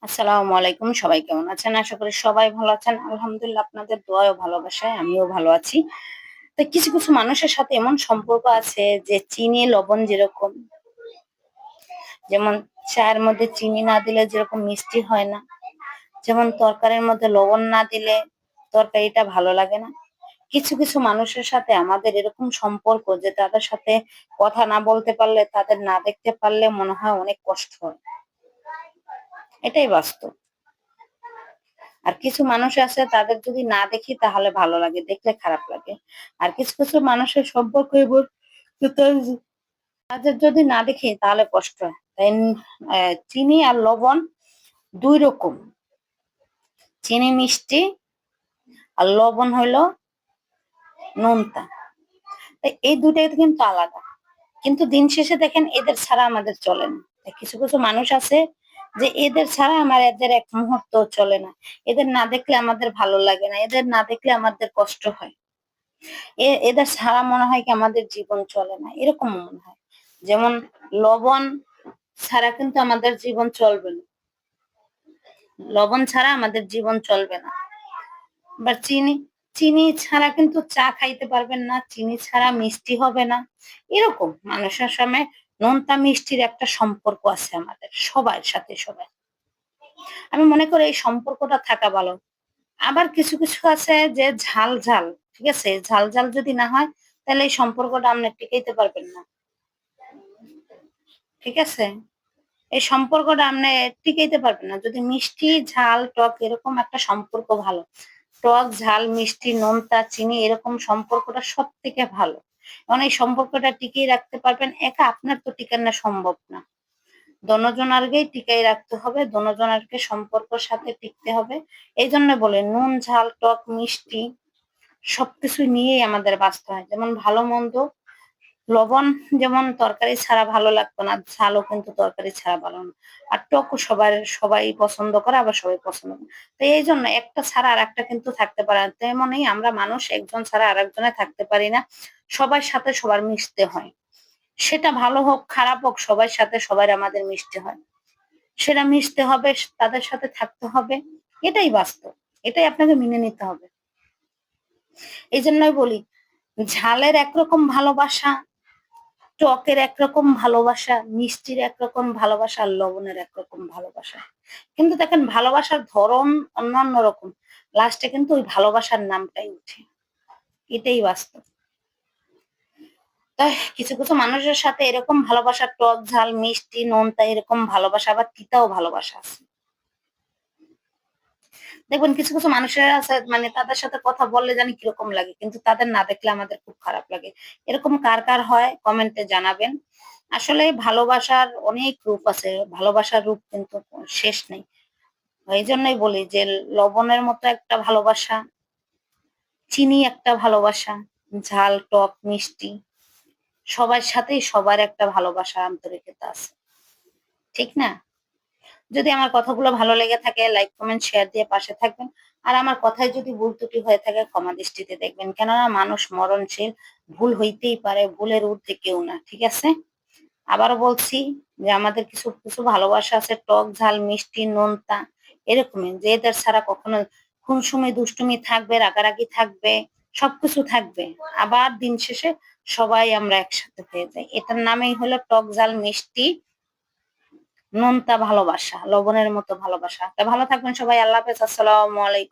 আসসালামু আলাইকুম। সবাই কেমন আছেন? আশা করি সবাই ভালো আছেন। আলহামদুলিল্লাহ আপনাদের দোয়া ও ভালোবাসায় আমিও ভালো আছি। তো কিছু মানুষের সাথে এমন সম্পর্ক আছে যে চিনি, লবণ যেরকম, যেমন চায়ের মধ্যে চিনি না দিলে যেরকম মিষ্টি হয় না, যেমন তরকারির মধ্যে লবণ না দিলে তরকারিটা ভালো লাগে না। কিছু মানুষের সাথে আমাদের এরকম সম্পর্ক যে তাদের সাথে কথা না বলতে পারলে, তাদের না দেখতে পারলে মনে হয় অনেক কষ্ট হয়। এটাই বাস্তব। আর কিছু মানুষ আছে তাদের যদি না দেখি তাহলে ভালো লাগে, দেখলে খারাপ লাগে। আর কিছু মানুষের সম্পর্ক এমন যে তাদের যদি না দেখি তাহলে কষ্ট হয়। তাই চিনি আর লবণ ২ রকম। চিনি মিষ্টি আর লবণ হইলো নোনতা। তাই এই ২ টাই কিন্তু আলাদা। কিন্তু দিন শেষে দেখেন এদের ছাড়া আমাদের চলে না। তাই কিছু মানুষ আছে যে এদের ছাড়া এদের এক মুহূর্তও চলে না। এদের না দেখলে আমাদের ভালো লাগে না। এদের না দেখলে আমাদের কষ্ট হয়। এদের ছাড়া মনে হয় কি আমাদের জীবন চলে না, এরকম মনে হয়। যেমন লবণ ছাড়া কিন্তু আমাদের জীবন চলবে না। লবণ ছাড়া আমাদের জীবন চলবে না। বা চিনি ছাড়া কিন্তু চা খাইতে পারবেন না, চিনি ছাড়া মিষ্টি হবে না। এরকম মানুষের সময় নোনতা মিষ্টির একটা সম্পর্ক আছে আমাদের সবার সাথে সবার। আমি মনে করি এই সম্পর্কটা থাকা ভালো। আবার কিছু আছে যে ঝাল, ঠিক আছে? ঝাল যদি না হয় তাহলে এই সম্পর্কটা আপনি টিকাইতে পারবেন না। ঠিক আছে? এই সম্পর্কটা আপনি টিকাইতে পারবেন না। যদি মিষ্টি, ঝাল, টক এরকম একটা সম্পর্ক ভালো। টক, ঝাল, মিষ্টি, নোনতা, চিনি এরকম সম্পর্কটা সবথেকে ভালো। এখন এই সম্পর্কটা টিকিয়ে রাখতে পারবেন, একা আপনার তো টিকানো সম্ভব না। দোনোজনারকেই টিকাই রাখতে হবে, দোনোজনারকে সম্পর্কের সাথে টিকতে হবে। এইজন্য বলে নুন, ঝাল, টক, মিষ্টি সবকিছু নিয়েই আমাদের বাঁচতে হয়। যেমন ভালো-মন্দ, লবণ যেমন তরকারি ছাড়া ভালো লাগতো না, ঝালও কিন্তু তরকারি ছাড়া ভালো না। আর টকও সবাই পছন্দ করে, আবার সবাই পছন্দ করে। তো এইজন্য একটা ছাড়া আরেকটা কিন্তু থাকতে পারে না। তেমনই আমরা মানুষ একজন ছাড়া আরেকজনে থাকতে পারি না। সবার সাথে সবার মিশতে হয়। সেটা ভালো হোক, খারাপ হোক সবার সাথে সবার আমাদের মিশতে হয়। সেটা মিশতে হবে, তাদের সাথে থাকতে হবে। এটাই বাস্তব। এটাই আপনাকে মেনে নিতে হবে। এইজন্যই বলি ঝালের একরকম ভালোবাসা, টকের একরকম ভালোবাসা, মিষ্টির একরকম ভালোবাসা, আর লবণের একরকম ভালোবাসা। কিন্তু দেখেন ভালোবাসার ধরন অন্যান্য রকম। লাস্টে কিন্তু ওই ভালোবাসার নামটাই উঠে। এটাই বাস্তব। তাই কিছু মানুষের সাথে এরকম ভালোবাসা টক, ঝাল, মিষ্টি, নোনতা এরকম ভালোবাসা আবার তিতাও ভালোবাসা আছে। দেখবেন কিছু মানুষের আছে তাদের সাথে কথা বললে জানি কিরকম লাগে। কিন্তু তাদের না দেখলে আমাদের খুব খারাপ লাগে। এরকম কার হয় কমেন্টে জানাবেন। আসলে ভালোবাসার অনেক রূপ আছে। ভালোবাসার রূপ কিন্তু শেষ নেই। এইজন্যই বলি যে লবণের মতো একটা ভালোবাসা, চিনি একটা ভালোবাসা, ঝাল, টক, মিষ্টি সবার সাথেই সবার একটা ভালোবাসা আন্তরিকতা আছে। ঠিক না? যদি আমার কথাগুলো ভালো লেগে থাকে লাইক, কমেন্ট, শেয়ার দিয়ে পাশে থাকবেন। আর আমার কথায় যদি ভুল ত্রুটি হয়ে থাকে ক্ষমা দৃষ্টিতে দেখবেন। কেননা মানুষ মরণশীল, ভুল হইতেই পারে, ভুলের ঊর্ধ্বে কেউ না। ঠিক আছে? আবারও বলছি যে আমাদের কিছু ভালোবাসা আছে টক, ঝাল, মিষ্টি, নোনতা এরকমই যে এদের ছাড়া কখনো খুনসুমি, দুষ্টুমি থাকবে, রাগারাগি থাকবে, সবকিছু থাকবে। আবার দিন শেষে সবাই আমরা একসাথে হয়ে যাই। এটার নামেই হলো টক, ঝাল, মিষ্টি, নোনতা ভালোবাসা, লবণের মতো ভালোবাসা। তা ভালো থাকবেন সবাই। আল্লাহ হাফেজ। আসসালামু আলাইকুম।